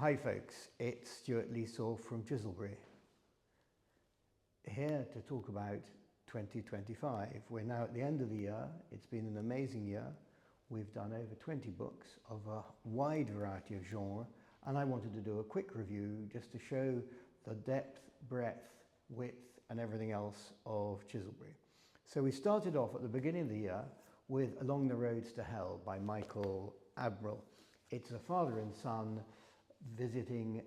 Hi folks, it's Stuart Leesaw from Chiselbury. Here to talk about 2025. We're now at the end of the year. It's been an amazing year. We've done over 20 books of a wide variety of genre, and I wanted to do a quick review just to show the depth, breadth, width and everything else of Chiselbury. So we started off at the beginning of the year with Along the Roads to Hell by Michael Admiral. It's a father and son visiting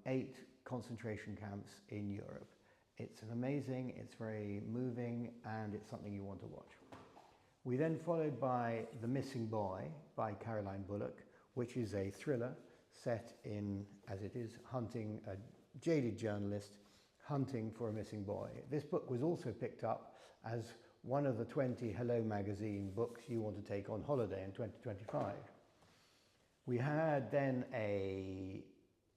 8 concentration camps in Europe. It's an amazing, it's very moving, and it's something you want to watch. We then followed by The Missing Boy by Caroline Bullock, which is a thriller set in, as it is, hunting a jaded journalist hunting for a missing boy. This book was also picked up as one of the 20 Hello magazine books you want to take on holiday in 2025. We had then a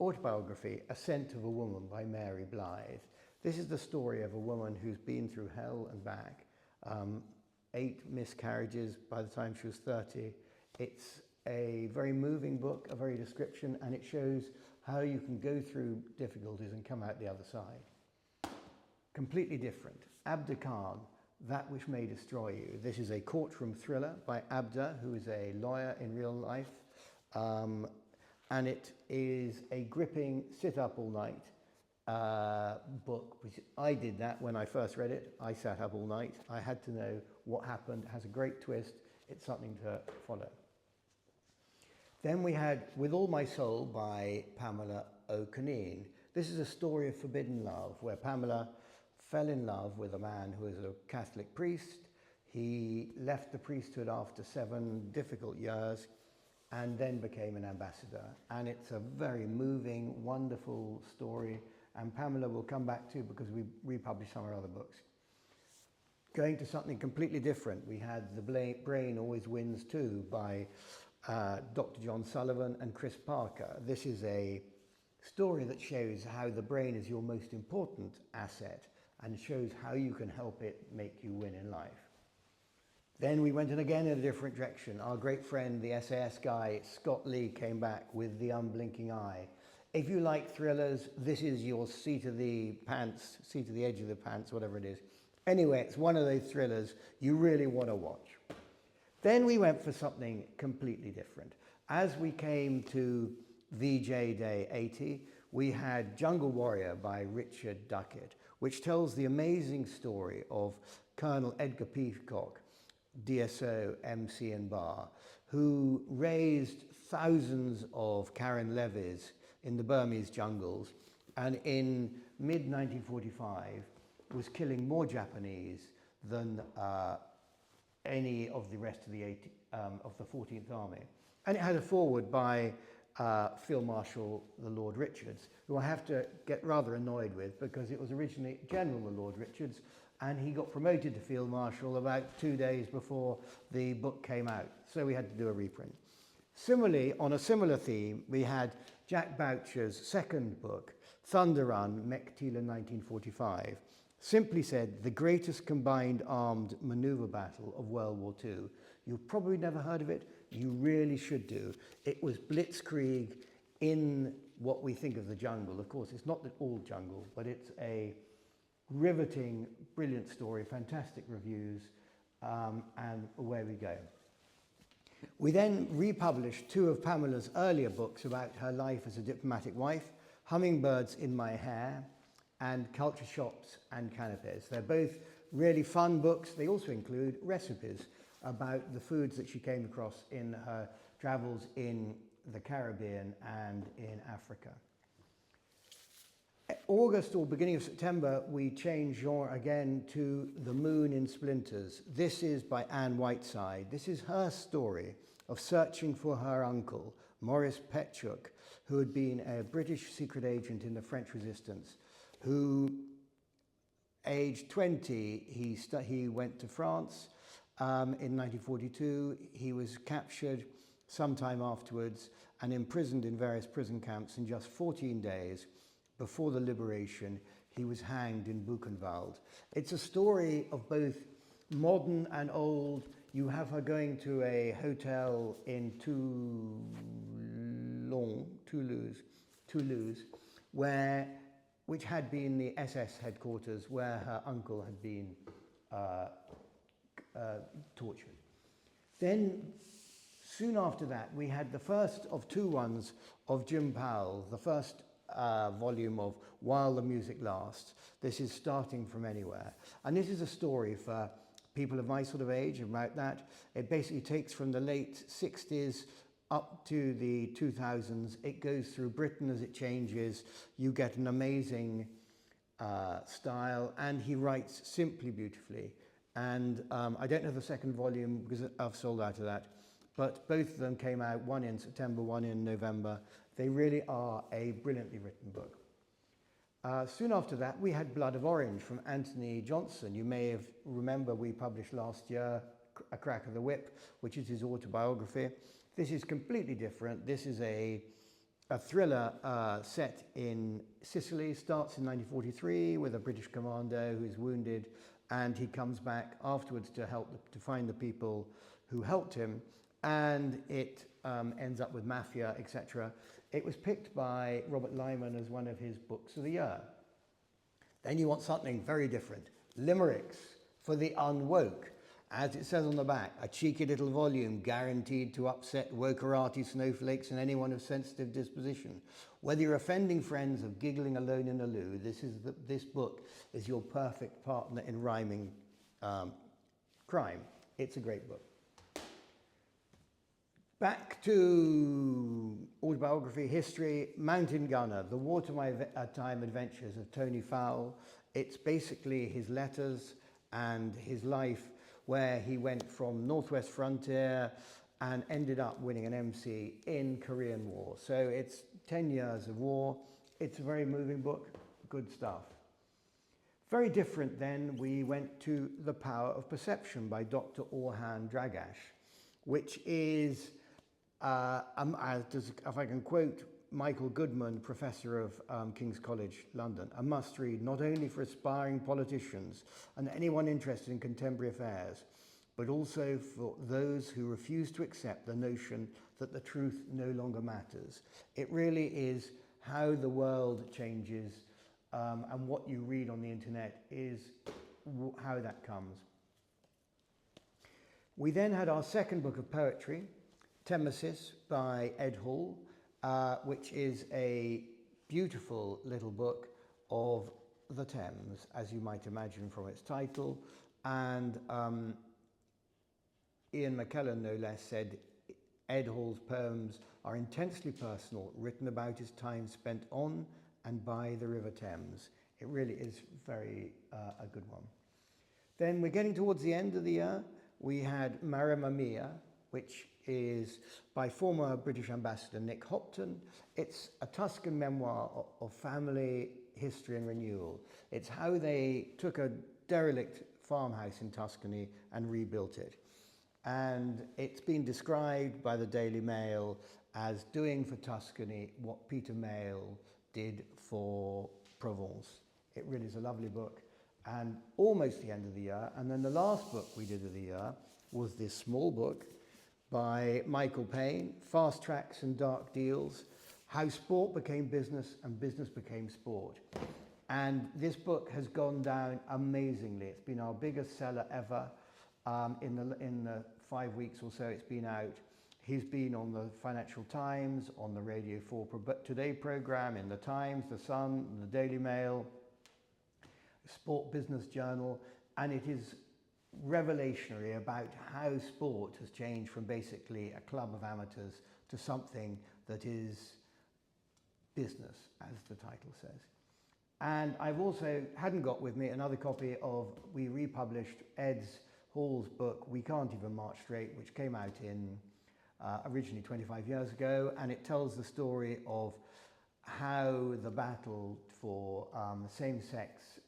autobiography, Ascent of a Woman by Mary Blythe. This is the story of a woman who's been through hell and back, 8 miscarriages by the time she was 30. It's a very moving book, a very description, and it shows how you can go through difficulties and come out the other side. Completely different. Abda Khan, That Which May Destroy You. This is a courtroom thriller by Abda, who is a lawyer in real life. And it is a gripping sit up all night book. I did that when I first read it. I sat up all night. I had to know what happened. It has a great twist. It's something to follow. Then we had With All My Soul by Pamela O'Caneen. This is a story of forbidden love, where Pamela fell in love with a man who is a Catholic priest. He left the priesthood after 7 difficult years and then became an ambassador. And it's a very moving, wonderful story, and Pamela will come back to because we republished some of her other books. Going to something completely different, we had The Brain Always Wins Too by Dr. John Sullivan and Chris Parker. This is a story that shows how the brain is your most important asset and shows how you can help it make you win in life. Then we went in again in a different direction. Our great friend, the SAS guy, Scott Lee, came back with The Unblinking Eye. If you like thrillers, this is your seat of the pants, seat of the edge of the pants, whatever it is. Anyway, it's one of those thrillers you really want to watch. Then we went for something completely different. As we came to VJ Day 80, we had Jungle Warrior by Richard Duckett, which tells the amazing story of Colonel Edgar Peacock, DSO, MC and Bar, who raised thousands of Karen levies in the Burmese jungles, and in mid-1945 was killing more Japanese than any of the rest of the 14th Army. And it had a foreword by Field Marshal the Lord Richards, who I have to get rather annoyed with because it was originally General the Lord Richards, and he got promoted to Field Marshal about 2 days before the book came out, so we had to do a reprint. Similarly, on a similar theme, we had Jack Boucher's second book, Thunder Run, Mektila 1945, simply said, the greatest combined armed maneuver battle of World War II. You've probably never heard of it. You really should do. It was blitzkrieg in what we think of the jungle. Of course, it's not the all jungle, but it's a riveting, brilliant story, fantastic reviews, and away we go. We then republished 2 of Pamela's earlier books about her life as a diplomatic wife, Hummingbirds in My Hair and Culture Shops and Canapes. They're both really fun books. They also include recipes about the foods that she came across in her travels in the Caribbean and in Africa. August or beginning of September, we changed genre again to The Moon in Splinters. This is by Anne Whiteside. This is her story of searching for her uncle, Maurice Petchuk, who had been a British secret agent in the French Resistance, who, aged 20, he went to France in 1942. He was captured sometime afterwards and imprisoned in various prison camps. In just 14 days before the liberation, he was hanged in Buchenwald. It's a story of both modern and old. You have her going to a hotel in Toulouse, which had been the SS headquarters where her uncle had been tortured. Then, soon after that, we had the first of two ones of Jim Powell, the first volume of While the Music Lasts. This is Starting from Anywhere. And this is a story for people of my sort of age about that. It basically takes from the late 60s up to the 2000s. It goes through Britain as it changes. You get an amazing style, and he writes simply beautifully. And I don't have the second volume because I've sold out of that, but both of them came out, one in September, one in November. They really are a brilliantly written book. Soon after that, we had Blood of Orange from Anthony Johnson. You may remember we published last year A Crack of the Whip, which is his autobiography. This is completely different. This is a thriller set in Sicily, starts in 1943 with a British commando who's wounded, and he comes back afterwards to find the people who helped him, and it ends up with mafia, etc. It was picked by Robert Lyman as one of his books of the year. Then you want something very different. Limericks for the unwoke. As it says on the back, a cheeky little volume guaranteed to upset wokerati snowflakes and anyone of sensitive disposition. Whether you're offending friends of giggling alone in a loo, this book is your perfect partner in rhyming crime. It's a great book. Back to autobiography, history, Mountain Gunner, The Wartime Adventures of Tony Fowle. It's basically his letters and his life where he went from Northwest Frontier and ended up winning an MC in Korean War. So it's 10 years of war. It's a very moving book, good stuff. Very different then, we went to The Power of Perception by Dr. Orhan Dragash, which is, if I can quote Michael Goodman, professor of King's College London, a must-read not only for aspiring politicians and anyone interested in contemporary affairs, but also for those who refuse to accept the notion that the truth no longer matters. It really is how the world changes, and what you read on the internet is how that comes. We then had our second book of poetry, Temesis by Ed Hall, which is a beautiful little book of the Thames, as you might imagine from its title. And Ian McKellen, no less, said Ed Hall's poems are intensely personal, written about his time spent on and by the River Thames. It really is very a good one. Then we're getting towards the end of the year. We had Mamma Mia, which is by former British Ambassador Nick Hopton. It's a Tuscan memoir of family history and renewal. It's how they took a derelict farmhouse in Tuscany and rebuilt it. And it's been described by the Daily Mail as doing for Tuscany what Peter Mayle did for Provence. It really is a lovely book, and almost the end of the year. And then the last book we did of the year was this small book by Michael Payne, Fast Tracks and Dark Deals, How Sport Became Business and Business Became Sport. And this book has gone down amazingly. It's been our biggest seller ever. In the 5 weeks or so it's been out. He's been on the Financial Times, on the Radio 4 Today programme, in the Times, the Sun, the Daily Mail, Sport Business Journal, and it is revelationary about how sport has changed from basically a club of amateurs to something that is business, as the title says. And I've also hadn't got with me another copy of, we republished Ed Hall's book, We Can't Even March Straight, which came out in originally 25 years ago, and it tells the story of how the battle for same-sex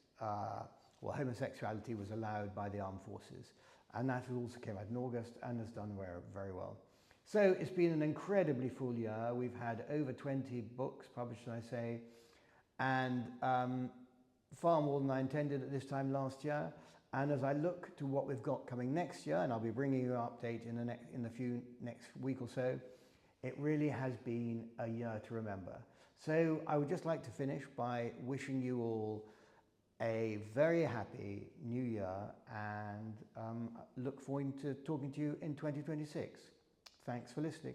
homosexuality was allowed by the armed forces. And that also came out in August and has done very well. So it's been an incredibly full year. We've had over 20 books published, I say, and far more than I intended at this time last year. And as I look to what we've got coming next year, and I'll be bringing you an update in the next week or so, It really has been a year to remember. So I would just like to finish by wishing you all a very happy new year, and look forward to talking to you in 2026. Thanks for listening.